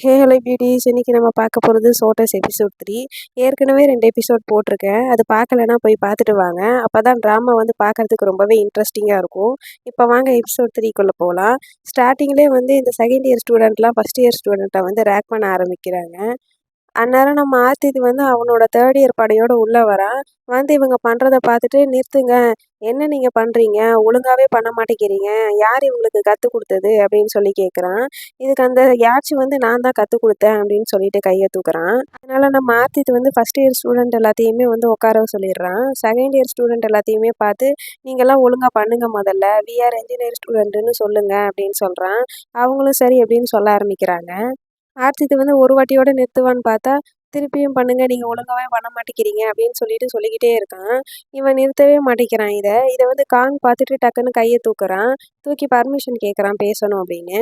Hello பியூட்டீஸ், இன்னைக்கு நம்ம பார்க்க போகிறது சோட்டஸ் எபிசோட் 3. ஏற்கனவே 2 எபிசோட் போட்டிருக்கேன். அது பார்க்கலன்னா போய் பார்த்துட்டு வாங்க. அப்போ தான் ட்ராமா வந்து பார்க்கறதுக்கு ரொம்பவே இன்ட்ரெஸ்டிங்காக இருக்கும். இப்போ வாங்க எபிசோட் 3க்குள்ளே போகலாம். ஸ்டார்டிங்லேயே வந்து இந்த செகண்ட் இயர் ஸ்டூடெண்ட்லாம் ஃபஸ்ட் இயர் ஸ்டூடெண்ட்டை வந்து ரேக் பண்ண ஆரம்பிக்கிறாங்க. அந்நேரம் நம்ம ஆர்த்திக்கு வந்து அவனோட தேர்ட் இயர் படையோட உள்ளே வரான். வந்து இவங்க பண்ணுறத பார்த்துட்டு, நிறுத்துங்க, என்ன நீங்கள் பண்ணுறீங்க, ஒழுங்காகவே பண்ண மாட்டேங்கிறீங்க, யார் இவங்களுக்கு கற்றுக் கொடுத்தது அப்படின்னு சொல்லி கேட்குறான். இதுக்கு அந்த யாச்சு வந்து நான் தான் கற்றுக் கொடுத்தேன் அப்படின்னு சொல்லிட்டு கையை தூக்குறான். அதனால நம்ம ஆர்த்திக்கு வந்து ஃபஸ்ட் இயர் ஸ்டூடெண்ட் எல்லாத்தையுமே வந்து உட்கார சொல்லிடுறான். செகண்ட் இயர் ஸ்டூடெண்ட் எல்லாத்தையுமே பார்த்து, நீங்கள்லாம் ஒழுங்காக பண்ணுங்க, முதல்ல விஆர் என்ஜினியர் ஸ்டூடெண்ட்டுன்னு சொல்லுங்க அப்படின்னு சொல்கிறான். அவங்களும் சரி அப்படின்னு சொல்ல ஆரம்பிக்கிறாங்க. ஆர்த்தித்து வந்து ஒரு வாட்டியோட நிறுத்துவான்னு பார்த்தா, திருப்பியும் பண்ணுங்க, நீங்க ஒழுங்காவே பண்ண மாட்டேங்கிறீங்க அப்படின்னு சொல்லிக்கிட்டே இருக்கான். இவன் நிறுத்தவே மாட்டேங்கிறான் இத. இத வந்து காங் பார்த்துட்டு டக்குன்னு கைய தூக்குறான். தூக்கி பர்மிஷன் கேட்குறான் பேசணும் அப்படின்னு.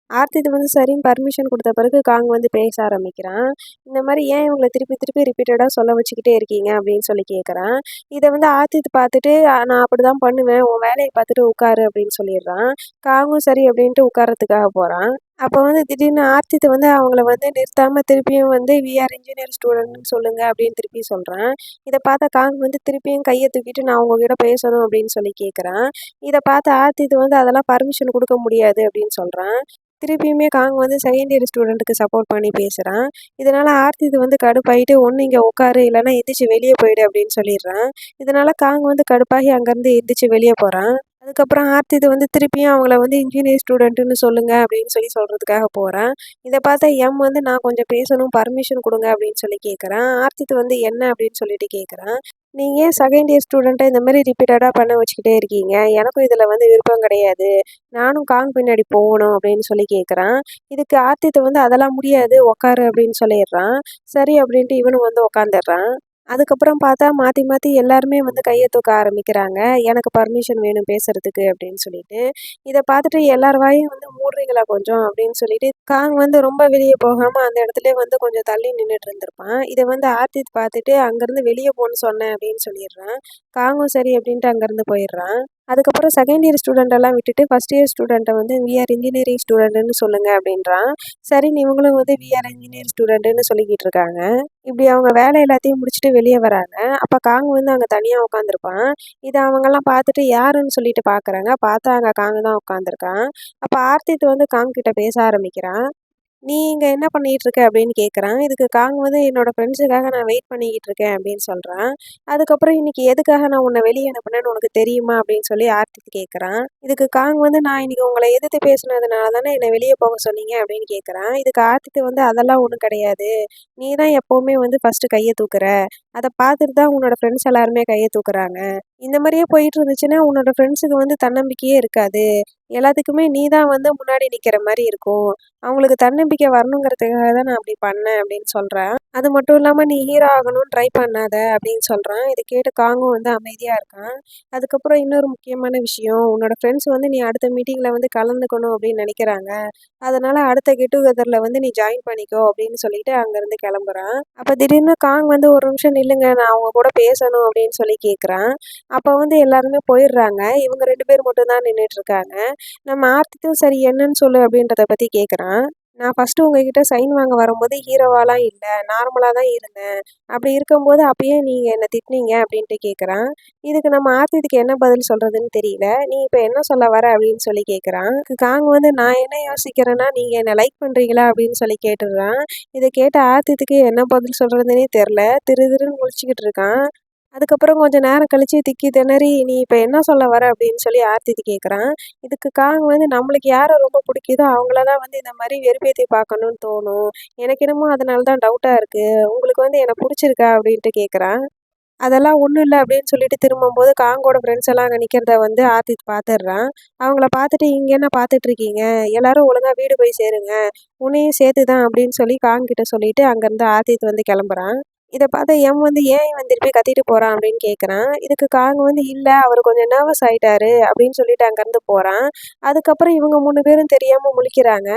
ஆர்த்திது வந்து சரின்னு பர்மிஷன் கொடுத்த பிறகு காங் வந்து பேச ஆரம்பிக்கிறான். இந்த மாதிரி ஏன் இவங்கள திருப்பி திருப்பி ரிப்பீட்டடாக சொல்ல வச்சுக்கிட்டே இருக்கீங்க அப்படின்னு சொல்லி கேட்குறான். இதை வந்து ஆர்த்தித்து பார்த்துட்டு, நான் அப்படிதான் பண்ணுவேன், உன் வேலையை பார்த்துட்டு உட்காரு அப்படின்னு சொல்லிடுறான். காங்கும் சரி அப்படின்ட்டு உட்காரத்துக்காக போகிறான். அப்போ வந்து திடீர்னு ஆர்த்தித் வந்து அவங்கள வந்து நிறுத்தாம திருப்பியும் வந்து விஆர் இன்ஜினியர் ஸ்டூடெண்ட்னு சொல்லுங்க அப்படின்னு திருப்பி சொல்கிறான். இதை பார்த்த காங் வந்து திருப்பியும் கையை தூக்கிட்டு நான் உங்ககிட்ட பேசணும் அப்படின்னு சொல்லி கேட்குறான். இதை பார்த்த ஆர்த்தித் வந்து அதெல்லாம் பர்மிஷன் கொடுக்க முடியாது அப்படின்னு சொல்கிறான். திருப்பியுமே காங் வந்து செகண்ட் இயர் ஸ்டூடெண்ட்டுக்கு சப்போர்ட் பண்ணி பேசுகிறான். இதனால ஆர்த்தித் வந்து கடுப்பாயிட்டு, ஒன்று இங்கே உட்காரு, இல்லைன்னா எந்திரிச்சு வெளியே போயிடு அப்படின்னு சொல்லிடுறான். இதனால காங் வந்து கடுப்பாகி அங்கேருந்து எந்திரிச்சு வெளியே போகிறான். அதுக்கப்புறம் ஆர்த்தித் வந்து திருப்பியும் அவங்கள வந்து இன்ஜினியர் ஸ்டூடெண்ட்டுன்னு சொல்லுங்க அப்படின்னு சொல்லி சொல்கிறதுக்காக போகிறேன். இதை பார்த்தா எம் வந்து நான் கொஞ்சம் பேசணும், பர்மிஷன் கொடுங்க அப்படின்னு சொல்லி கேட்குறான். ஆர்த்தித் வந்து என்ன அப்படின்னு சொல்லிட்டு கேட்குறான். நீங்கள் ஏன் செகண்ட் இயர் ஸ்டூடெண்ட்டை இந்த மாதிரி ரிப்பீட்டடாக பண்ண வச்சுக்கிட்டே இருக்கீங்க, எனக்கும் இதில் வந்து விருப்பம் கிடையாது, நானும் காங் பின்னாடி போகணும் அப்படின்னு சொல்லி கேட்குறான். இதுக்கு ஆர்த்தித் வந்து அதெல்லாம் முடியாது, உட்காரு அப்படின்னு சொல்லிடுறான். சரி அப்படின்ட்டு இவனும் வந்து உட்காந்துடுறான். அதுக்கப்புறம் பார்த்தா மாற்றி மாற்றி எல்லாருமே வந்து கையை தூக்க ஆரம்பிக்கிறாங்க. எனக்கு பர்மிஷன் வேணும் பேசுறதுக்கு அப்படின்னு சொல்லிட்டு. இதை பார்த்துட்டு எல்லார் வாயும் வந்து மூடுறீங்களா கொஞ்சம் அப்படின்னு சொல்லிட்டு காங் வந்து ரொம்ப வெளியே போகாமல் அந்த இடத்துல வந்து கொஞ்சம் தள்ளி நின்றுட்டு இருந்திருப்பான். இதை வந்து ஆர்த்தித் பார்த்துட்டு அங்கேருந்து வெளியே போன்னு சொன்னேன் அப்படின்னு சொல்லிடுறான். காங்கும் சரி அப்படின்ட்டு அங்கேருந்து போயிடுறான். அதுக்கப்புறம் செகண்ட் இயர் ஸ்டூடெண்ட் எல்லாம் விட்டுட்டு ஃபஸ்ட் இயர் ஸ்டூடெண்ட்டை வந்து விஆர் இன்ஜினியரிங் ஸ்டூடெண்ட்டுன்னு சொல்லுங்க அப்படின்றான். சரின்னு இவங்களும் வந்து விஆர் இன்ஜினியர் ஸ்டூடெண்ட்டுன்னு சொல்லிக்கிட்டு இருக்காங்க. இப்படி அவங்க வேலை எல்லாத்தையும் முடிச்சுட்டு வெளியே வராங்க. அப்போ காங் வந்து அங்கே தனியாக உட்காந்துருப்பான். இதை அவங்கெல்லாம் பார்த்துட்டு யாருன்னு சொல்லிட்டு பார்க்குறாங்க. பார்த்தா அங்கே காங் தான் உட்காந்துருக்கான். அப்போ ஆர்த்தித் வந்து காங் கிட்ட பேச ஆரம்பிக்கிறான். நீ இங்கே என்ன பண்ணிட்டு இருக்க அப்படின்னு கேட்குறான். இதுக்கு காங் வந்து என்னோட ஃப்ரெண்ட்ஸுக்காக நான் வெயிட் பண்ணிக்கிட்டு இருக்கேன் அப்படின்னு சொல்கிறான். அதுக்கப்புறம் இன்னைக்கு எதுக்காக நான் உன்னை வெளியே அனுப்புனேன்னு உனக்கு தெரியுமா அப்படின்னு சொல்லி ஆர்த்தித் கேட்குறான். இதுக்கு காங் வந்து நான் இன்னைக்கு உங்களை எதிர்த்து பேசுனதுனால தானே என்னை வெளியே போக சொன்னீங்க அப்படின்னு கேட்குறான். இதுக்கு ஆர்த்தித் வந்து அதெல்லாம் ஒன்றும் கிடையாது, நீ தான் எப்போவுமே வந்து ஃபஸ்ட்டு கையை தூக்குற, அதை பார்த்துட்டு தான் உன்னோட ஃப்ரெண்ட்ஸ் எல்லாருமே கையை தூக்குறாங்க. இந்த மாதிரியே போயிட்டு இருந்துச்சுன்னா உன்னோட ஃப்ரெண்ட்ஸுக்கு வந்து தன்னம்பிக்கையே இருக்காது, எல்லாத்துக்குமே நீ தான் வந்து முன்னாடி நிற்கிற மாதிரி இருக்கும், அவங்களுக்கு தன்னம்பிக்கை வரணுங்கிறதுக்காக தான் நான் அப்படி பண்ணேன் அப்படின்னு சொல்கிறேன். அது மட்டும் இல்லாமல் நீ ஹீரோ ஆகணும்னு ட்ரை பண்ணாத அப்படின்னு சொல்கிறான். இதை கேட்டு காங்கும் வந்து அமைதியாக இருக்கான். அதுக்கப்புறம் இன்னொரு முக்கியமான விஷயம், உன்னோட ஃப்ரெண்ட்ஸ் வந்து நீ அடுத்த மீட்டிங்கில் வந்து கலந்துக்கணும் அப்படின்னு நினைக்கிறாங்க, அதனால அடுத்த கெட் டுகெதரில் வந்து நீ ஜாயின் பண்ணிக்கோ அப்படின்னு சொல்லிட்டு அங்கேருந்து கிளம்புறான். அப்போ திடீர்னு காங் வந்து ஒரு நிமிஷம் நில்லுங்க, நான் அவங்க கூட பேசணும் அப்படின்னு சொல்லி கேட்குறான். அப்போ வந்து எல்லாருமே போயிடுறாங்க. இவங்க 2 பேர் மட்டும் தான் நின்றுட்டு இருக்காங்க. நம்ம ஆர்த்திக்கும் சரி என்னன்னு சொல்லு அப்படின்றத பற்றி கேட்குறான். நான் ஃபஸ்ட்டு உங்ககிட்ட சைன் வாங்க வரும்போது ஹீரோவாலாம் இல்லை, நார்மலாக தான் இருந்தேன், அப்படி இருக்கும்போது அப்பயே நீங்கள் என்னை திட்டினீங்க அப்படின்ட்டு கேட்குறான். இதுக்கு நம்ம ஆர்த்திக்கு என்ன பதில் சொல்கிறதுன்னு தெரியல. நீ இப்போ என்ன சொல்ல வர அப்படின்னு சொல்லி கேட்குறான். காங் வந்து நான் என்ன யோசிக்கிறேன்னா, நீங்கள் என்னை லைக் பண்ணுறீங்களா அப்படின்னு சொல்லி கேட்டுடுறான். இதை கேட்ட ஆர்த்திக்கு என்ன பதில் சொல்கிறதுனே தெரில, திரு திருன்னு முழிச்சுக்கிட்டு இருக்கான். அதுக்கப்புறம் கொஞ்சம் நேரம் கழிச்சு திக்கி திணறி, "நீ இப்ப என்ன சொல்ல வர?" அப்படின்னு சொல்லி ஆர்த்தித் கேட்குறான். இதுக்கு காங் வந்து நம்மளுக்கு யார ரொம்ப பிடிக்குதோ அவங்கள தான் வந்து இந்த மாரி வெறுப்பேத்தி பார்க்கணும்னு தோணும், எனக்கு என்னமோ அதனால தான் டவுட்டா இருக்கு, உங்களுக்கு வந்து என்ன பிடிச்சிருக்கா? அப்படின்ட்டு கேட்குறான். அதெல்லாம் ஒண்ணும் இல்ல அப்படின்னு சொல்லிட்டு திரும்பும்போது காங்கோட ஃப்ரெண்ட்ஸ் எல்லாம் அங்க நிக்கிறத வந்து ஆர்த்தித் பார்த்துடுறான். அவங்கள பார்த்துட்டு, "இங்க என்ன பார்த்துட்டு இருக்கீங்க? எல்லாரும் ஒழுங்கா வீடு போய் சேருங்க, உன்னையும் சேர்த்து தான்" அப்படின்னு சொல்லி காங் கிட்ட சொல்லிட்டு அங்கருந்து ஆர்த்தித் வந்து கிளம்புறான். இத பார்த்த எம் வந்து, "ஏன் இவன் திருப்பி கத்திட்டு போறான்?" அப்படின்னு கேட்குறான். இதுக்கு காங் வந்து, "இல்ல, அவரு கொஞ்சம் நர்வஸ் ஆயிட்டாரு" அப்படின்னு சொல்லிட்டு அங்கருந்து போறான். அதுக்கப்புறம் இவங்க 3 பேரும் தெரியாம முழிக்கிறாங்க.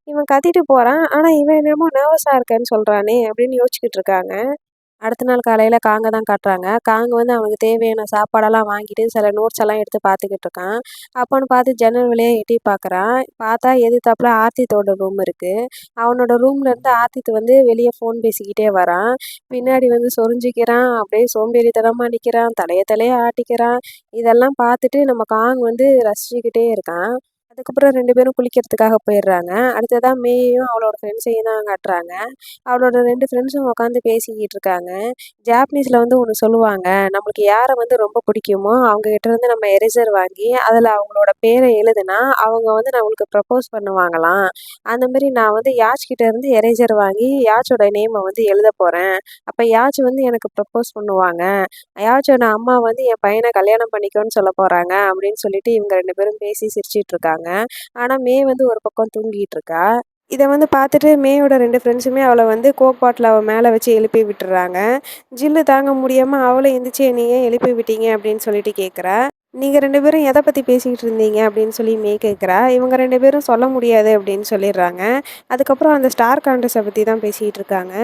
இவன் கத்திட்டு போறான், ஆனா இவன் என்னமோ நர்வஸா இருக்கேன்னு சொல்றானே அப்படின்னு யோசிச்சுக்கிட்டு இருக்காங்க. அடுத்த நாள் காலையில காங்க தான் காட்டுறாங்க. காங்க வந்து அவனுக்கு தேவையான சாப்பாடெல்லாம் வாங்கிட்டு சில நோட்ஸ் எல்லாம் எடுத்து பார்த்துக்கிட்டு இருக்கான். அப்போன்னு பார்த்து ஜன்னல் வழியா எட்டி பார்க்குறான். பார்த்தா எதிர்த்தாப்புல ஆர்த்தித்தோட ரூம் இருக்கு. அவனோட ரூம்ல இருந்து ஆர்த்தித் வந்து வெளிய ஃபோன் பேசிக்கிட்டே வரான். பின்னாடி வந்து சொரிஞ்சுக்கிறான். அப்படியே சோம்பேறித்தனமா நிக்கிறான். தலைய தலைய ஆட்டிக்கிறான். இதெல்லாம் பார்த்துட்டு நம்ம காங் வந்து ரசிச்சுக்கிட்டே இருக்கான். அதுக்கப்புறம் 2 பேரும் குளிக்கிறதுக்காக போயிடுறாங்க. அடுத்ததா மேயையும் அவளோட ஃப்ரெண்ட்ஸையும் தான் காட்டுறாங்க. அவளோட 2 ஃப்ரெண்ட்ஸும் உட்காந்து பேசிக்கிட்டு இருக்காங்க. ஜாப்பனீஸ்ல வந்து ஒண்ணு சொல்லுவாங்க. நம்மளுக்கு யார வந்து ரொம்ப பிடிக்குமோ, அவங்க கிட்ட இருந்து நம்ம எரேசர் வாங்கி, அதுல அவங்களோட பேர எழுதுனா, அவங்க வந்து நம்மளுக்கு ப்ரப்போஸ் பண்ணுவாங்களாம். அந்த மாரி நான் வந்து யாச் கிட்ட இருந்து எரேசர் வாங்கி, யாச்சோட நேம வந்து எழுதப் போறேன். அப்ப யாச் வந்து எனக்கு ப்ரப்போஸ் பண்ணுவாங்க. யாச்சோட அம்மா வந்து என் பையன கல்யாணம் பண்ணிக்கோன்னு சொல்லப் போறாங்க. அப்படின்னு சொல்லிட்டு இவங்க 2 பேரும் பேசி சிரிச்சுட்டு இருக்காங்க. ஆனா மே வந்து ஒரு பக்கம் தூங்கிட்டு இருக்கா. இத வந்து பார்த்துட்டு மேயோட 2 ஃப்ரெண்ட்ஸுமே அவள வந்து கோக் பாட்டில அவ மேல வச்சு எழுப்பி விட்டுர்றாங்க. ஜில்லு தாங்க முடியாம அவளும் எந்திரிச்சு "என்னைய ஏன் எழுப்பி விட்டீங்க?" அப்படின்னு சொல்லிட்டு கேட்குறா. "நீங்க 2 பேரும் எத பத்தி பேசிக்கிட்டு இருந்தீங்க?" அப்படின்னு சொல்லி மே கேட்குறா. இவங்க 2 பேரும் சொல்ல முடியாது அப்படின்னு சொல்லிடுறாங்க. அதுக்கப்புறம் அந்த ஸ்டார் கான்டெஸ்ட்ட பத்தி தான் பேசிக்கிட்டு இருக்காங்க.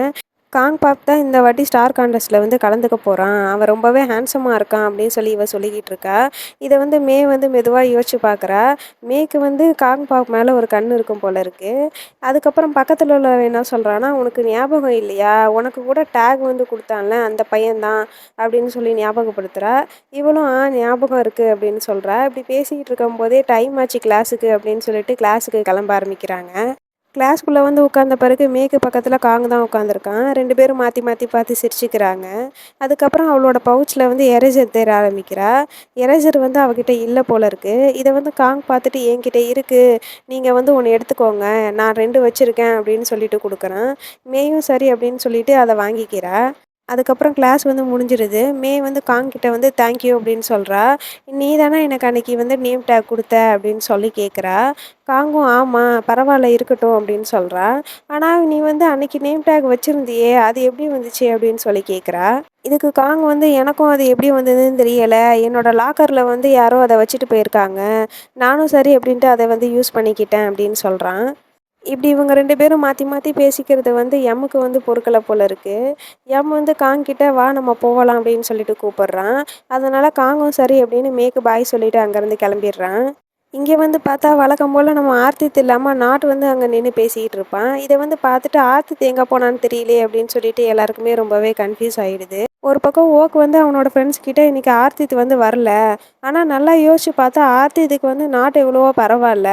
காங் பாப் தான் இந்த வாட்டி ஸ்டார் கான்டெஸ்ட்ல வந்து கலந்துக்க போறான். அவன் ரொம்பவே ஹேண்ட்ஸமா இருக்கான் அப்படின்னு சொல்லி இவ சொல்லிக்கிட்டு இருக்கா. இத வந்து மே வந்து மெதுவா யோசிச்சு பார்க்குறா. மேக்கு வந்து காங் பாப் மேல ஒரு கண்ணு இருக்கும் போல இருக்கு. அதுக்கப்புறம் பக்கத்துல உள்ளவன் என்ன சொல்றான்னா, "உனக்கு ஞாபகம் இல்லையா? உனக்கு கூட டேக் வந்து குடுத்தான்ல அந்த பையன் தான்" அப்படின்னு சொல்லி ஞாபகப்படுத்துறா. இவளும் ஞாபகம் இருக்கு" அப்படின்னு சொல்றா. இப்படி பேசிக்கிட்டு இருக்கும்போதே டைம் ஆச்சு கிளாஸுக்கு அப்படின்னு சொல்லிட்டு கிளாஸுக்கு கிளம்ப ஆரம்பிக்கிறாங்க. கிளாஸ்க்குள்ள வந்து உட்காந்த பிறகு மேக்கு பக்கத்துல காங் தான் உட்காந்துருக்கான். 2 பேரும் மாத்தி மாத்தி பார்த்து சிரிச்சுக்கிறாங்க. அதுக்கப்புறம் அவளோட பவுச்ல வந்து எரேசர் தேட ஆரம்பிக்கிறா. எரேசர் வந்து அவகிட்ட இல்ல போல இருக்கு. இத வந்து காங் பார்த்துட்டு "என்கிட்ட இருக்கு. நீங்க வந்து ஒண்ணு எடுத்துக்கோங்க. நான் 2 வச்சிருக்கேன்" அப்படின்னு சொல்லிட்டு குடுக்குறான். மேயும் சரி அப்படின்னு சொல்லிட்டு அத வாங்கிக்கிறா. அதுக்கப்புறம் கிளாஸ் வந்து முடிஞ்சிருது. மே வந்து காங் கிட்ட வந்து தேங்க் யூ அப்படின்னு சொல்றா. "நீ தானே எனக்கு அன்னைக்கு வந்து நேம் டேக் குடுத்த" அப்படின்னு சொல்லி கேட்குறா. காங்கும் "ஆமா, பரவால்ல இருக்கட்டும்" அப்படின்னு சொல்றா. "ஆனா நீ வந்து அன்னைக்கு நேம் டேக் வச்சிருந்தியே, அது எப்படி வந்துச்சு?" அப்படின்னு சொல்லி கேட்குறா. இதுக்கு காங் வந்து "எனக்கும் அது எப்படி வந்ததுன்னு தெரியல. என்னோட லாக்கர்ல வந்து யாரோ அத வச்சுட்டு போயிருக்காங்க. நானும் சரி அப்படின்ட்டு அத வந்து யூஸ் பண்ணிக்கிட்டேன்" அப்படின்னு சொல்றான். இப்படி இவங்க 2 பேரும் மாத்தி மாத்தி பேசிக்கிறது வந்து எம்முக்கு வந்து பொறுக்கல போல இருக்கு. எம் வந்து காங் கிட்ட "வா நம்ம போகலாம்" அப்படின்னு சொல்லிட்டு கூப்பிடுறான். அதனால காங்கும் சரி அப்படின்னு மேக்கு பாய் சொல்லிட்டு அங்கேருந்து கிளம்பிடுறான். இங்கே வந்து பார்த்தா வழக்கம் போல நம்ம ஆர்த்தித் இல்லாம நாட் வந்து அங்க நின்னு பேசிக்கிட்டு இருப்பான். இத வந்து பார்த்துட்டு ஆர்த்தித் எங்க போனான்னு தெரியலையே அப்படின்னு சொல்லிட்டு எல்லாருக்குமே ரொம்பவே கன்ஃப்யூஸ் ஆயிடுது. ஒரு பக்கம் ஓக் வந்து அவனோட ஃப்ரெண்ட்ஸ் கிட்ட இன்னைக்கு ஆர்த்தித் வந்து வரல. ஆனா நல்லா யோசிச்சு பார்த்தா ஆர்த்தித்துக்கு வந்து நாட் எவ்வளவோ பரவால்ல.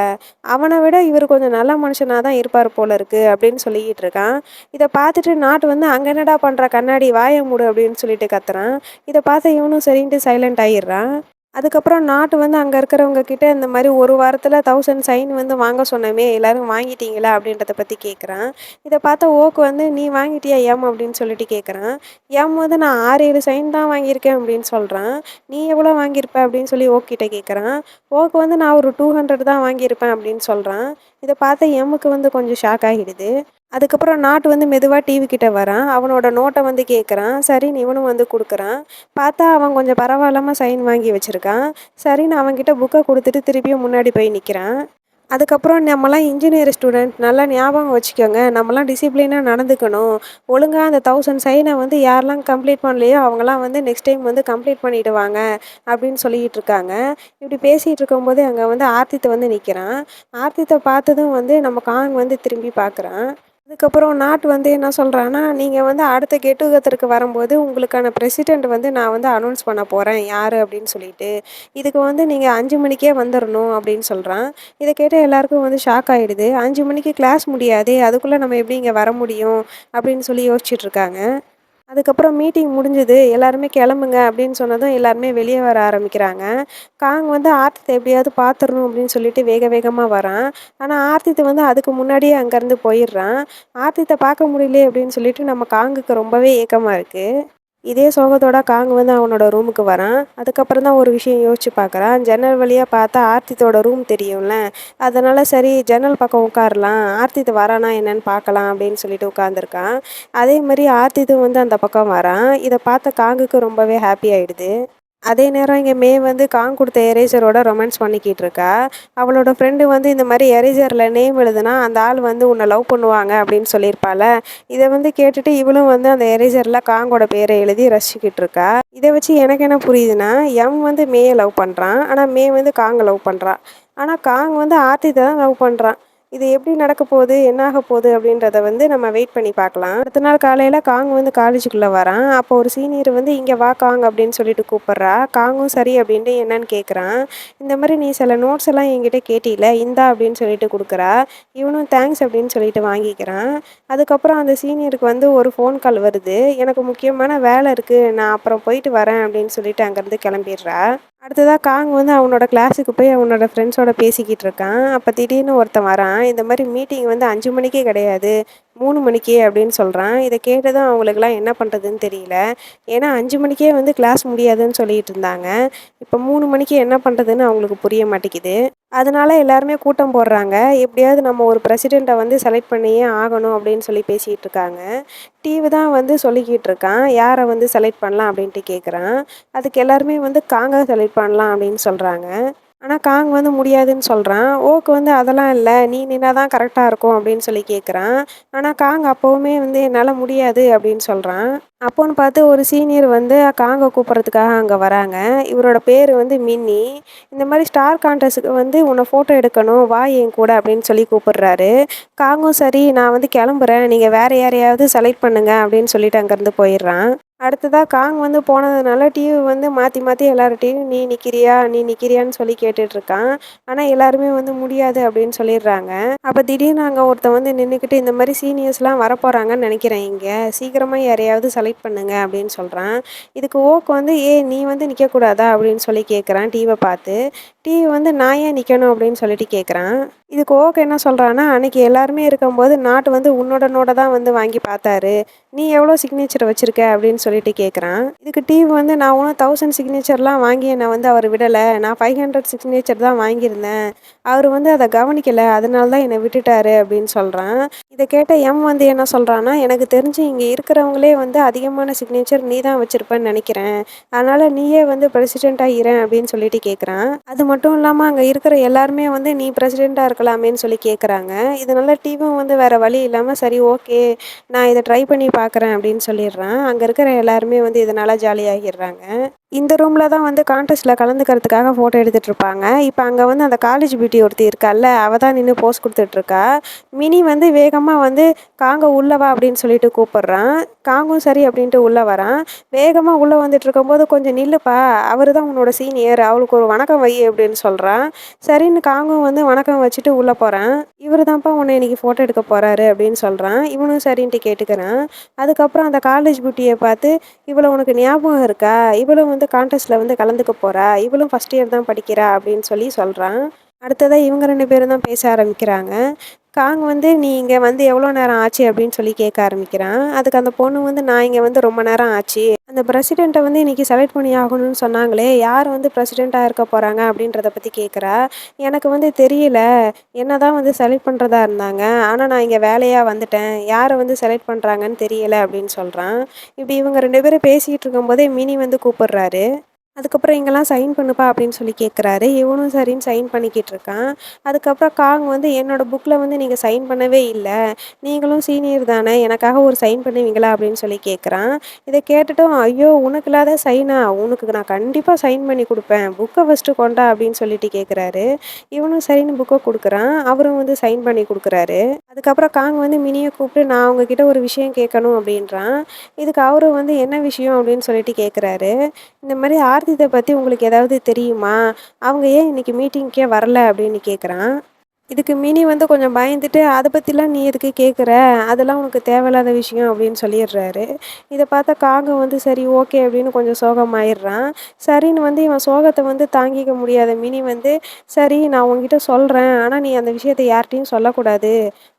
அவன விட இவரு கொஞ்சம் நல்ல மனுஷனா தான் இருப்பாரு போல இருக்கு அப்படின்னு சொல்லிக்கிட்டு இருக்கான். இத பார்த்துட்டு நாட் வந்து "அங்க என்னடா பண்ற கண்ணாடி வாய மூடு" அப்படின்னு சொல்லிட்டு கத்துறான். இத பார்த்து இவனும் சரின்ட்டு சைலண்ட் ஆயிடுறான். அதுக்கப்புறம் நாட்டு வந்து அங்க இருக்கிறவங்க கிட்ட இந்த மாரி 1 வாரத்துல 1000 சைன் வந்து வாங்க சொன்னோமே, எல்லாரும் வாங்கிட்டீங்களா? அப்படின்றத பத்தி கேட்குறான். இத பார்த்த ஓக் வந்து "நீ வாங்கிட்டியா எம்?" அப்படின்னு சொல்லிட்டு கேட்குறான். எம் வந்து "நான் 6, 7 சைன் தான் வாங்கியிருக்கேன்" அப்படின்னு சொல்றான். "நீ எவ்வளோ வாங்கியிருப்ப?" அப்படின்னு சொல்லி ஓக் கிட்ட கேட்குறான். ஓக் வந்து "நான் ஒரு 200 தான் வாங்கியிருப்பேன்" அப்படின்னு சொல்றான். இத பார்த்த எம்முக்கு வந்து கொஞ்சம் ஷாக் ஆகிடுது. அதுக்கப்புறம் நாட் வந்து மெதுவா டிவி கிட்ட வரான். அவனோட நோட்ட வந்து கேட்குறான். சரின்னு இவனும் வந்து குடுக்குறான். பார்த்தா அவன் கொஞ்சம் பரவாயில்லாம சைன் வாங்கி வச்சிருக்கான். சரின்னு அவன்கிட்ட புக்க குடுத்துட்டு திருப்பியும் முன்னாடி போய் நிக்கிறான். அதுக்கப்புறம் நம்மலாம் இன்ஜினியர் ஸ்டூடெண்ட் நல்லா ஞாபகம் வச்சுக்கோங்க. நம்மலாம் டிசிப்ளினா நடந்துக்கணும். ஒழுங்கா அந்த 1000 சைன வந்து யாரெல்லாம் கம்ப்ளீட் பண்ணலையோ அவங்கலாம் வந்து நெக்ஸ்ட் டைம் வந்து கம்ப்ளீட் பண்ணிடுவாங்க அப்படின்னு சொல்லிக்கிட்டு இருக்காங்க. இப்படி பேசிட்டு இருக்கும்போது அங்க வந்து ஆர்த்தித் வந்து நிக்கிறான். ஆர்த்தித்த பார்த்ததும் வந்து நம்ம காங் வந்து திரும்பி பார்க்குறான். அதுக்கப்புறம் நாட் வந்து என்ன சொல்றான்னா, "நீங்க வந்து அடுத்த கெட் டுகெதருக்கு வரும்போது உங்களுக்கான பிரசிடெண்ட் வந்து நான் வந்து அனௌன்ஸ் பண்ண போறேன் யாரு அப்படின்னு சொல்லிட்டு. இதுக்கு வந்து நீங்க 5 மணிக்கே வந்துரணும்" அப்படின்னு சொல்றான். இத கேட்டு எல்லாருக்கும் வந்து ஷாக் ஆயிடுது. 5 மணிக்கு கிளாஸ் முடியாதே! அதுக்குள்ள நம்ம எப்படி இங்க வர முடியும்? அப்படின்னு சொல்லி யோசிச்சுட்டு இருக்காங்க. அதுக்கப்புறம் மீட்டிங் முடிஞ்சது. எல்லாருமே கிளம்புங்க அப்படின்னு சொன்னதும் எல்லாருமே வெளிய வர ஆரம்பிக்கிறாங்க. காங் வந்து ஆர்த்தித்த எப்படியாவது பார்த்துரணும் அப்படின்னு சொல்லிட்டு வேக வேகமா வரான். ஆனா ஆர்த்தித் வந்து அதுக்கு முன்னாடியே அங்கேருந்து போயிடுறான். ஆர்த்தித்த பார்க்க முடியலையே அப்படின்னு சொல்லிட்டு நம்ம காங்குக்கு ரொம்பவே ஏக்கமா இருக்கு. இதே சோகத்தோட காங் வந்து அவனோட ரூமுக்கு வரான். அதுக்கப்புறம் தான் ஒரு விஷயம் யோசிச்சு பார்க்குறான். ஜன்னல் வழியா பார்த்தா ஆர்த்தித்தோட ரூம் தெரியும்ல. அதனால சரி ஜன்னல் பக்கம் உட்காரலாம். ஆர்த்தித் வரானா என்னன்னு பார்க்கலாம் அப்படின்னு சொல்லிட்டு உட்காந்துருக்கான். அதே மாரி ஆர்த்தித்தும் வந்து அந்த பக்கம் வரான். இத பார்த்த காங்குக்கு ரொம்பவே ஹாப்பி ஆயிடுது. அதே நேரம் இங்கே மே வந்து காங் கொடுத்த எரேசரோட ரொமான்ஸ் பண்ணிக்கிட்டு இருக்கா. அவளோட ஃப்ரெண்டு வந்து இந்த மாதிரி எரேசரில் நேம் எழுதுனா அந்த ஆள் வந்து உன்னை லவ் பண்ணுவாங்க அப்படின்னு சொல்லியிருப்பாள். இதை வந்து கேட்டுட்டு இவளும் வந்து அந்த எரேசரில் காங்கோட பேரை எழுதி ரசிச்சுக்கிட்டு இருக்கா. இதை வச்சு எனக்கு என்ன புரியுதுன்னா, எம் வந்து மேயை லவ் பண்ணுறான், ஆனால் மே வந்து காங்கை லவ் பண்ணுறான். ஆனால் காங் வந்து ஆர்த்தித்தை தான் லவ் பண்ணுறான். இது எப்படி நடக்க போகுது, என்ன ஆக போகுது அப்படின்றத வந்து நம்ம வெயிட் பண்ணி பார்க்கலாம். அடுத்த நாள் காலையில் காங் வந்து காலேஜுக்குள்ளே வரான். அப்போ ஒரு சீனியர் வந்து இங்கே வா காங் அப்படின்னு சொல்லிட்டு கூப்பிட்றா. காங்கும் சரி அப்படின்ட்டு என்னன்னு கேட்குறான். இந்த மாதிரி நீ சில நோட்ஸ் எல்லாம் என்கிட்ட கேட்டில, இந்தா அப்படின்னு சொல்லிட்டு கொடுக்குறா. இவனும் தேங்க்ஸ் அப்படின்னு சொல்லிட்டு வாங்கிக்கிறான். அதுக்கப்புறம் அந்த சீனியருக்கு வந்து ஒரு ஃபோன் கால் வருது. எனக்கு முக்கியமான வேலை இருக்குது, நான் அப்புறம் போயிட்டு வரேன் அப்படின்னு சொல்லிட்டு அங்கேருந்து கிளம்பிடுறா. அடுத்ததாக காங் வந்து அவனோட கிளாஸுக்கு போய் அவனோட ஃப்ரெண்ட்ஸோட பேசிக்கிட்டு இருக்கான். அப்போ திடீர்னு ஒருத்தன் வரான். இந்த மாதிரி மீட்டிங் வந்து 5 மணிக்கே கிடையாது, 3 மணிக்கே அப்படின்னு சொல்கிறான். இதை கேட்டதும் அவங்களுக்குலாம் என்ன பண்ணுறதுன்னு தெரியல. ஏன்னா 5 மணிக்கே வந்து கிளாஸ் முடியாதுன்னு சொல்லிட்டு இருந்தாங்க. இப்போ 3 மணிக்கு என்ன பண்ணுறதுன்னு அவங்களுக்கு புரிய மாட்டேங்குது. அதனால எல்லாருமே கூட்டம் போடுறாங்க. எப்படியாவது நம்ம ஒரு பிரசிடெண்ட்டை வந்து செலக்ட் பண்ணியே ஆகணும் அப்படின்னு சொல்லி பேசிகிட்டு இருக்காங்க. டீவு தான் வந்து சொல்லிக்கிட்டு இருக்கான், யாரை வந்து செலக்ட் பண்ணலாம் அப்படின்ட்டு கேட்குறான். அதுக்கு எல்லாருமே வந்து காங்கா செலக்ட் பண்ணலாம் அப்படின்னு சொல்கிறாங்க. ஆனால் காங் வந்து முடியாதுன்னு சொல்கிறான். ஓக்கு வந்து அதெல்லாம் இல்லை, நீ நின்னா தான் கரெக்டாக இருக்கும் அப்படின்னு சொல்லி கேட்குறான். ஆனால் காங் அப்போவுமே வந்து என்னால் முடியாது அப்படின்னு சொல்கிறான். அப்போன்னு பார்த்து ஒரு சீனியர் வந்து காங்கை கூப்பிட்றதுக்காக அங்கே வராங்க. இவரோட பேர் வந்து மின்னி. இந்த மாதிரி ஸ்டார் கான்டெஸ்ட்டுக்கு வந்து உன்னை ஃபோட்டோ எடுக்கணும், வா என் கூட அப்படின்னு சொல்லி கூப்பிடுறாரு. காங்கும் சரி நான் வந்து கிளம்புறேன், நீங்கள் வேறு யாரையாவது செலக்ட் பண்ணுங்க அப்படின்னு சொல்லிட்டு அங்கேருந்து போயிடுறான். அடுத்ததாக காங் வந்து போனதுனால டிவி வந்து மாற்றி மாற்றி எல்லார்ட்டையும் நீ நிற்கிறியா நீ நிற்கிறியான்னு சொல்லி கேட்டுட்ருக்கான். ஆனால் எல்லாருமே வந்து முடியாது அப்படின்னு சொல்லிடுறாங்க. அப்போ திடீர்னு அங்கே ஒருத்தன் வந்து நின்றுக்கிட்டு இந்த மாதிரி சீனியர்ஸ்லாம் வரப்போகிறாங்கன்னு நினைக்கிறேன், இங்கே சீக்கிரமாக யாரையாவது செலக்ட் பண்ணுங்க அப்படின்னு சொல்கிறான். இதுக்கு ஓக்கு வந்து நீ வந்து நிற்கக்கூடாதா அப்படின்னு சொல்லி கேட்குறான் டிவியை பார்த்து. டிவி வந்து நான் ஏன் நிற்கணும் அப்படின்னு சொல்லிட்டு கேட்குறான். இதுக்கு ஓக்கு என்ன சொல்கிறான்னா, அன்றைக்கி எல்லாருமே இருக்கும்போது நாட்டு வந்து உன்னோட நோட்டை தான் வந்து வாங்கி பார்த்தாரு, நீ எவ்வளோ சிக்னேச்சர் வச்சுருக்க அப்படின்னு சொல்லிட்டு கேட்குறான். இதுக்கு டிவி வந்து நான் ஒன்றும் 1000 சிக்னேச்சர்லாம் வாங்கி என்னை வந்து அவர் விடலை, நான் 500 சிக்னேச்சர் தான் வாங்கியிருந்தேன், அவர் வந்து அதை கவனிக்கலை, அதனால தான் என்னை விட்டுட்டாரு அப்படின்னு சொல்கிறான். இதை கேட்ட எம் வந்து என்ன சொல்கிறான்னா, எனக்கு தெரிஞ்சு இங்கே இருக்கிறவங்களே வந்து அதிகமான சிக்னேச்சர் நீ தான் வச்சுருப்பேன்னு நினைக்கிறேன், அதனால் நீயே வந்து பிரசிடெண்ட்டாக இரு அப்படின்னு சொல்லிட்டு கேட்குறான். அது மட்டும் இல்லாமல் அங்கே இருக்கிற எல்லாருமே வந்து நீ பிரசிடெண்ட்டாக இருக்கலாமேன்னு சொல்லி கேட்குறாங்க. இதனால் டிவியும் வந்து வேறு வழி இல்லாமல் சரி ஓகே நான் இதை ட்ரை பண்ணி பார்க்குறேன் அப்படின்னு சொல்லிடுறான். அங்கே இருக்கிற எல்லாருமே வந்து இதனால் ஜாலியாகிடுறாங்க. இந்த ரூமில் தான் வந்து கான்டெஸ்ட்டில் கலந்துக்கிறதுக்காக ஃபோட்டோ எடுத்துகிட்டு இருப்பாங்க. இப்போ அங்கே வந்து அந்த காலேஜ் பியூட்டி ஒருத்தி இருக்கால்ல, அவள் தான் நின்று போஸ் கொடுத்துட்ருக்கா. மினி வந்து வேகமாக வந்து காங்க உள்ளே வா அப்படின்னு சொல்லிட்டு கூப்பிட்றான். காங்கும் சரி அப்படின்ட்டு உள்ளே வரான். வேகமாக உள்ளே வந்துட்டு இருக்கும்போது கொஞ்சம் நில்லுப்பா, அவர் தான் உன்னோட சீனியர், அவளுக்கு ஒரு வணக்கம் வை அப்படின்னு சொல்கிறான். சரின்னு காங்கும் வந்து வணக்கம் வச்சுட்டு உள்ளே போகிறான். இவர் தான்ப்பா உன்னை இன்னைக்கு ஃபோட்டோ எடுக்க போகிறாரு அப்படின்னு சொல்கிறான். இவனும் சரின்ட்டு கேட்டுக்கிறான். அதுக்கப்புறம் அந்த காலேஜ் பியூட்டியை பார்த்து, இவளை உனக்கு ஞாபகம் இருக்கா, இவளும் வந்து கான்டெஸ்ட்டில் வந்து கலந்துக்க போகிறா, இவளும் ஃபஸ்ட் இயர் தான் படிக்கிறா அப்படின்னு சொல்லி சொல்கிறான். அடுத்ததாக இவங்க 2 பேரும் தான் பேச ஆரம்பிக்கிறாங்க. காங் வந்து நீ இங்கே வந்து எவ்வளோ நேரம் ஆச்சு அப்படின்னு சொல்லி கேட்க ஆரம்பிக்கிறான். அதுக்கு அந்த பொண்ணு வந்து நான் இங்கே வந்து ரொம்ப நேரம் ஆச்சு, அந்த பிரசிடெண்ட்டை வந்து இன்றைக்கி செலக்ட் பண்ணி ஆகணும்னு சொன்னாங்களே, யார் வந்து பிரசிடெண்ட்டாக இருக்க போகிறாங்க அப்படின்றத பற்றி கேட்குறா. எனக்கு வந்து தெரியல, என்ன தான் வந்து செலக்ட் பண்ணுறதா இருந்தாங்க, ஆனால் நான் இங்கே வேலையாக வந்துட்டேன், யாரை வந்து செலக்ட் பண்ணுறாங்கன்னு தெரியல அப்படின்னு சொல்கிறான். இப்படி இவங்க 2 பேரும் பேசிகிட்டு இருக்கும்போதே மினி வந்து கூப்பிடுறாரு. அதுக்கப்புறம் இங்கெல்லாம் சைன் பண்ணுப்பா அப்படின்னு சொல்லி கேட்குறாரு. இவனும் சரின்னு சைன் பண்ணிக்கிட்டு இருக்கான். அதுக்கப்புறம் காங் வந்து என்னோட புக்கில் வந்து நீங்கள் சைன் பண்ணவே இல்லை, நீங்களும் சீனியர் தானே, எனக்காக ஒரு சைன் பண்ணுவீங்களா அப்படின்னு சொல்லி கேட்குறான். இதை கேட்டுட்டும் ஐயோ உனக்கு இல்லாத சைனா, உனக்கு நான் கண்டிப்பாக சைன் பண்ணி கொடுப்பேன், புக்கை ஃபஸ்ட்டு கொண்டா அப்படின்னு சொல்லிட்டு கேட்குறாரு. இவனும் சரின்னு புக்கை கொடுக்குறான். அவரும் வந்து சைன் பண்ணி கொடுக்குறாரு. அதுக்கப்புறம் காங் வந்து மினியை கூப்பிட்டு நான் உங்ககிட்ட ஒரு விஷயம் கேட்கணும் அப்படின்றான். இதுக்கு அவரும் வந்து என்ன விஷயம் அப்படின்னு சொல்லிட்டு கேட்குறாரு. இந்த மாதிரி ஆர்த்தித்தை பற்றி உங்களுக்கு ஏதாவது தெரியுமா, அவங்க ஏன் இன்னைக்கு மீட்டிங்க்கே வரல அப்படின்னு கேட்குறான். இதுக்கு மினி வந்து கொஞ்சம் பயந்துட்டு அதை பற்றிலாம் நீ எதுக்கு கேட்குற, அதெல்லாம் உனக்கு தேவையில்லாத விஷயம் அப்படின்னு சொல்லிடுறாரு. இதை பார்த்தா காகம் வந்து சரி ஓகே அப்படின்னு கொஞ்சம் சோகமாயிடுறான். சரின்னு வந்து இவன் சோகத்தை வந்து தாங்கிக்க முடியாத மினி வந்து சரி நான் உங்ககிட்ட சொல்கிறேன், ஆனால் நீ அந்த விஷயத்தை யார்கிட்டையும் சொல்லக்கூடாது,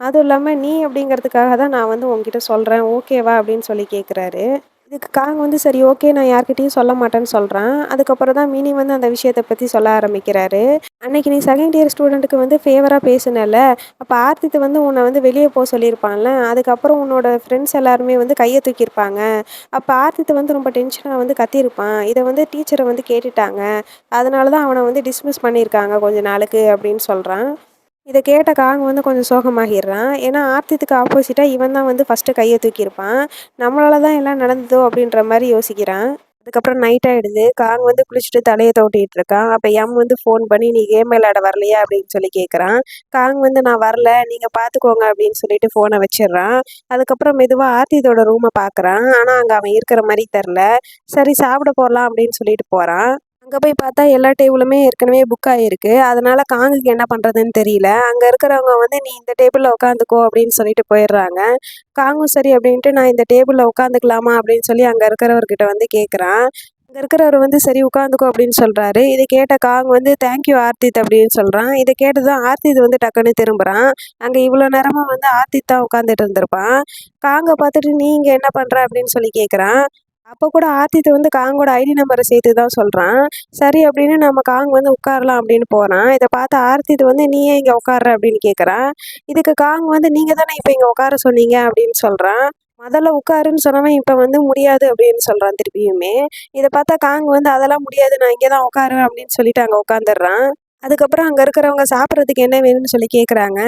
அதுவும் இல்லாமல் நீ அப்படிங்கிறதுக்காக தான் நான் வந்து உங்ககிட்ட சொல்கிறேன், ஓகேவா அப்படின்னு சொல்லி கேட்குறாரு. இதுக்கு காங் வந்து சரி ஓகே நான் யார்கிட்டயும் சொல்ல மாட்டேன்னு சொல்கிறான். அதுக்கப்புறம் தான் மினி வந்து அந்த விஷயத்த பற்றி சொல்ல ஆரம்பிக்கிறாரு. அன்னைக்கு நீ செகண்ட் இயர் ஸ்டூடெண்ட்டுக்கு வந்து ஃபேவராக பேசுனல்ல, அப்போ ஆர்த்தித் வந்து உன்னை வந்து வெளியே போக சொல்லியிருப்பான்ல, அதுக்கப்புறம் உன்னோட ஃப்ரெண்ட்ஸ் எல்லாருமே வந்து கையை தூக்கியிருப்பாங்க. அப்போ ஆர்த்தித் வந்து ரொம்ப டென்ஷனாக வந்து கத்தியிருப்பான். இதை வந்து டீச்சரை வந்து கேட்டுட்டாங்க. அதனால தான் அவனை வந்து டிஸ்மிஸ் பண்ணியிருக்காங்க கொஞ்ச நாளுக்கு அப்படின்னு சொல்கிறான். இத கேட்ட காங் வந்து கொஞ்சம் சோகமாகிர்றான். ஏன்னா, ஆர்த்தித்துக்கு ஆப்போசிட்டா இவன் தான் வந்து ஃபர்ஸ்ட்டு கைய தூக்கியிருப்பான். நம்மளால தான் எல்லாம் நடந்ததோ! அப்டின்ற மாரி யோசிக்கிறான். அதுக்கப்புறம் நைட் ஆயிடுது. காங் வந்து குளிச்சுட்டு தலைய தொவட்டிட்டு இருக்கான். அப்ப எம் வந்து ஃபோன் பண்ணி, "நீ கேம் விளையாட வரலையா?" அப்டின்னு சொல்லி கேட்குறான். காங் வந்து, "நான் வரல. நீங்க பார்த்துக்கோங்க" அப்டின்னு சொல்லிட்டு ஃபோன வச்சுர்றான். அதுக்கப்புறம் மெதுவா ஆர்த்தித்தோட ரூம பார்க்குறான். ஆனா, அங்க அவன் இருக்கிற மாரி தெர்ல. சரி சாப்பிட போலாம் அப்டின்னு சொல்லிட்டு போறான். அங்க போய் பார்த்தா எல்லா டேபிளுமே ஏற்கனவே புக் ஆயிருக்கு. அதனால காங்குக்கு என்ன பண்றதுன்னு தெரியல. அங்க இருக்கிறவங்க வந்து, "நீ இந்த டேபிள்ல உட்காந்துக்கோ" அப்படின்னு சொல்லிட்டு போயிடுறாங்க. காங்கும் சரி அப்படின்ட்டு, "நான் இந்த டேபிள்ல உட்காந்துக்கலாமா?" அப்படின்னு சொல்லி அங்க இருக்கிறவர்கிட்ட வந்து கேட்குறான். அங்க இருக்கிறவரு வந்து, "சரி உட்காந்துக்கோ" அப்படின்னு சொல்றாரு. இத கேட்ட காங் வந்து, "தேங்க் யூ ஆர்த்தித்" அப்படின்னு சொல்றான். இத கேட்டதும் ஆர்த்தித் வந்து டக்குன்னு திரும்புறான். அங்க இவ்வளோ நேரமா வந்து ஆர்த்தித் தான் உட்காந்துட்டு இருந்திருப்பான். காங்க பார்த்துட்டு, "நீ இங்க என்ன பண்ற?" அப்படின்னு சொல்லி கேட்குறான். அப்ப கூட ஆதித் வந்து காங்கோட ஐடி நம்பர சேர்த்து தான் சொல்றான். சரி அப்படின்னு நம்ம காங் வந்து உட்காரலாம் அப்படின்னு போறான். இத பார்த்து ஆர்த்தித் வந்து, "நீ ஏன் இங்க உட்கார்ற?" அப்படின்னு கேட்குறான். இதுக்கு காங் வந்து, "நீங்க தானே இப்ப இங்க உட்கார சொன்னீங்க" அப்படின்னு சொல்றான். முதல்ல உட்காருன்னு சொன்னவன் இப்ப வந்து முடியாது அப்படின்னு சொல்றான் திருப்பியுமே. இத பார்த்தா காங் வந்து, "அதெல்லாம் முடியாது. நான் இங்க தான் உட்காருவேன்" அப்படின்னு சொல்லிட்டு அங்க உட்காந்துர்றான். அதுக்கப்புறம் அங்க இருக்கிறவங்க சாப்பிடுறதுக்கு என்ன வேணும்னு சொல்லி கேட்குறாங்க.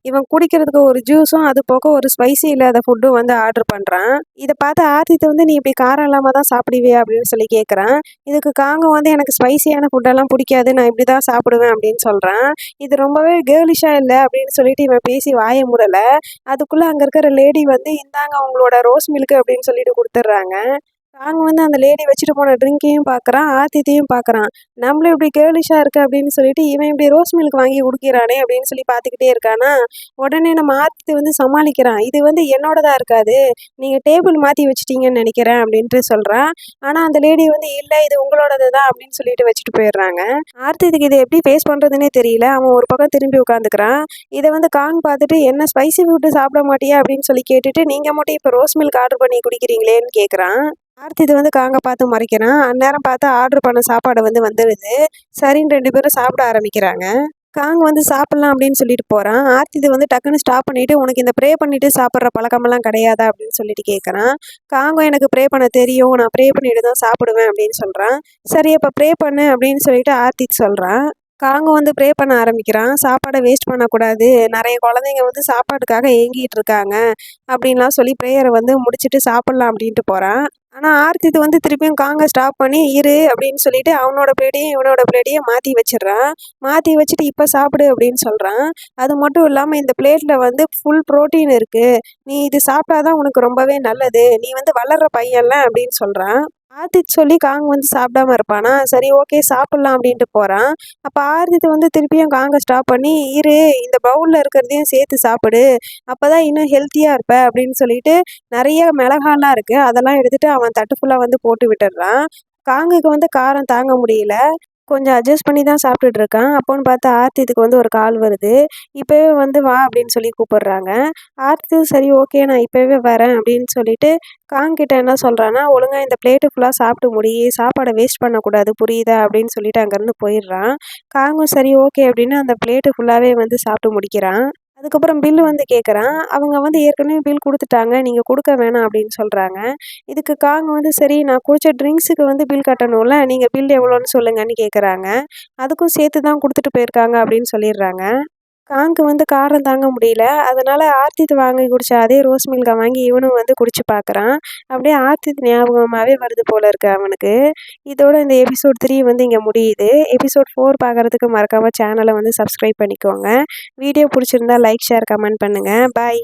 இவன் குடிக்கிறதுக்கு ஒரு ஜூஸும், அது போக ஒரு ஸ்பைசி இல்லாத ஃபுட்டும் வந்து ஆர்டர் பண்றான். இத பார்த்து ஆதித் வந்து, "நீ இப்படி காரம் இல்லாம தான் சாப்பிடுவியா?" அப்படின்னு சொல்லி கேட்குறான். இதுக்கு காகம் வந்து, "எனக்கு ஸ்பைசியான ஃபுட்டெல்லாம் பிடிக்காது. நான் இப்படி தான் சாப்பிடுவேன்" அப்படின்னு சொல்றான். இது ரொம்பவே கேர்லிஷா இல்ல அப்படின்னு சொல்லிட்டு இவன் பேசி வாய மூடல. அதுக்குள்ள அங்க இருக்கிற லேடி வந்து, "இந்தாங்க உங்களோட ரோஸ் மில்க்" அப்படின்னு சொல்லிட்டு குடுத்துடுறாங்க. காங் வந்து அந்த லேடி வச்சுட்டு போன ட்ரிங்க்கையும் பார்க்குறான், ஆத்தித்தையும் பார்க்குறான். நம்மளும் இப்படி கேர்லிஷா இருக்கு அப்படின்னு சொல்லிட்டு, இவன் இப்படி ரோஸ் மில்க் வாங்கி குடிக்கிறானே அப்படின்னு சொல்லி பார்த்துக்கிட்டே இருக்கானா, உடனே நம்ம ஆத்தி வந்து சமாளிக்கிறான். "இது வந்து என்னோடதா இருக்காது. நீங்க டேபிள் மாத்தி வச்சுட்டீங்கன்னு நெனைக்கிறேன்" அப்படின்ட்டு சொல்றான். ஆனா அந்த லேடி வந்து, "இல்ல இது உங்களோடது தான்" அப்படின்னு சொல்லிட்டு வச்சுட்டு போயிடுறாங்க. ஆர்த்திக்கு இத எப்படி ஃபேஸ் பண்றதுன்னே தெரியல. அவன் ஒரு பக்கம் திரும்பி உட்காந்துக்கிறான். இத வந்து காங் பார்த்துட்டு, "என்ன ஸ்பைசி ஃபுட் சாப்பிட மாட்டியா?" அப்படின்னு சொல்லி கேட்டுட்டு, "நீங்க மட்டும் இப்ப ரோஸ் மில்க் ஆர்டர் பண்ணி குடிக்கிறீங்களேன்னு" கேட்குறான். இது வந்து காங்க பார்த்து முறைக்கிறான். அந்நேரம் பார்த்து ஆர்டர் பண்ண சாப்பாடு வந்து வந்துடுது. சரின்னு 2 பேரும் சாப்பிட ஆரம்பிக்கிறாங்க. காங் வந்து சாப்பிடலாம் அப்படின்னு சொல்லிட்டு போறான். இது வந்து டக்குன்னு ஸ்டாப் பண்ணிட்டு, "உனக்கு இந்த ப்ரே பண்ணிட்டு சாப்பிடுற பழக்கமெல்லாம் கிடையாதா?" அப்படின்னு சொல்லிட்டு கேட்குறான். காங்கும், "எனக்கு ப்ரே பண்ண தெரியும். நான் ப்ரே பண்ணிட்டு தான் சாப்பிடுவேன்" அப்படின்னு சொல்றான். "சரி அப்ப ப்ரே பண்ணு" அப்படின்னு சொல்லிட்டு ஆர்த்தித் சொல்றான். காங்கும் வந்து ப்ரே பண்ண ஆரம்பிக்கிறான். "சாப்பாட வேஸ்ட் பண்ணக்கூடாது. நெறைய குழந்தைங்க வந்து சாப்பாட்டுக்காக ஏங்கிட்டு இருக்காங்க" அப்படின்லாம் சொல்லி ப்ரேயர வந்து முடிச்சுட்டு சாப்பிடலாம் அப்படின்ட்டு போறான். ஆனா ஆர்த்தித் வந்து திருப்பியும் காங்க ஸ்டாப் பண்ணி, "இரு" அப்படின்னு சொல்லிட்டு அவனோட பிளேட்டையும், இவனோட பிளேட்டையும் மாத்தி வச்சுடுறான். மாத்தி வச்சுட்டு, "இப்ப சாப்பிடு" அப்படின்னு சொல்றான். அது மட்டும் இல்லாம, "இந்த பிளேட்ல வந்து ஃபுல் புரோட்டீன் இருக்கு. நீ இது சாப்பிட்டா தான் உனக்கு ரொம்பவே நல்லது. நீ வந்து வளர்ற பையன்ல" அப்படின்னு சொல்றான். ஆத்தித் சொல்லி காங் வந்து சாப்பிடாம இருப்பானா? சரி ஓகே சாப்பிடலாம் அப்படின்ட்டு போறான். அப்ப ஆர்த்தித் வந்து திருப்பியும் காங்க ஸ்டாப் பண்ணி, "இரு இந்த பவுல்ல இருக்கிறதையும் சேர்த்து சாப்பிடு. அப்பதான் இன்னும் ஹெல்த்தியா இருப்ப" அப்படின்னு சொல்லிட்டு நெறைய மிளகாலாம் இருக்கு. அதெல்லாம் எடுத்துட்டு அவன் தட்டு ஃபுல்லா வந்து போட்டு விட்டுடுறான். காங்குக்கு வந்து காரம் தாங்க முடியல. கொஞ்சம் அட்ஜஸ்ட் பண்ணி தான் சாப்பிட்டுட்டு இருக்கான். அப்போன்னு பார்த்து ஆர்த்திக்கு வந்து ஒரு கால் வருது. "இப்பவே வந்து வா" அப்படின்னு சொல்லி கூப்பிடுறாங்க. "சரி ஓகே நான் இப்பவே வரேன்" அப்படின்னு சொல்லிட்டு கிட்ட என்ன சொல்றான்னா, "ஒழுங்கா இந்த பிளேட்டு ஃபுல்லா சாப்பிட்டு முடி. சாப்பாட வேஸ்ட் பண்ணக்கூடாது புரியுதா?" அப்படின்னு சொல்லிட்டு அங்கேருந்து போயிடுறான். காங்கும் சரி ஓகே அப்படின்னு அந்த பிளேட்டு ஃபுல்லாவே வந்து சாப்பிட்டு முடிக்கிறான். அதுக்கப்புறம் பில் வந்து கேட்குறான். அவங்க வந்து ஏற்கனவே பில் குடுத்துட்டாங்க. நீங்க குடுக்க வேணாம் அப்படின்னு சொல்றாங்க. இதுக்கு காங் வந்து, "சரி நான் குடிச்ச ட்ரிங்க்ஸுக்கு வந்து பில் கட்டணும்ல. நீங்க பில் எவ்வளோன்னு சொல்லுங்கன்னு" கேட்குறாங்க. "அதுக்கும் சேர்த்து தான் குடுத்துட்டு போயிருக்காங்க" அப்படின்னு சொல்லிடுறாங்க. காங்க்கு வந்து காரம் தாங்க முடியல. அதனால ஆர்த்தித் வாங்கி குடிச்ச அதே ரோஸ் மில்க வாங்கி இவனும் வந்து குடிச்சு பார்க்குறான். அப்படியே ஆர்த்தித் ஞாபகமாவே வருது போல இருக்கு அவனுக்கு. இதோட இந்த எபிசோட் 3 வந்து இங்க முடியுது. எபிசோட் 4 பார்க்குறதுக்கு மறக்காம சேனல வந்து சப்ஸ்கிரைப் பண்ணிக்கோங்க. வீடியோ புடிச்சிருந்தா லைக், ஷேர், கமெண்ட் பண்ணுங்க. பாய்.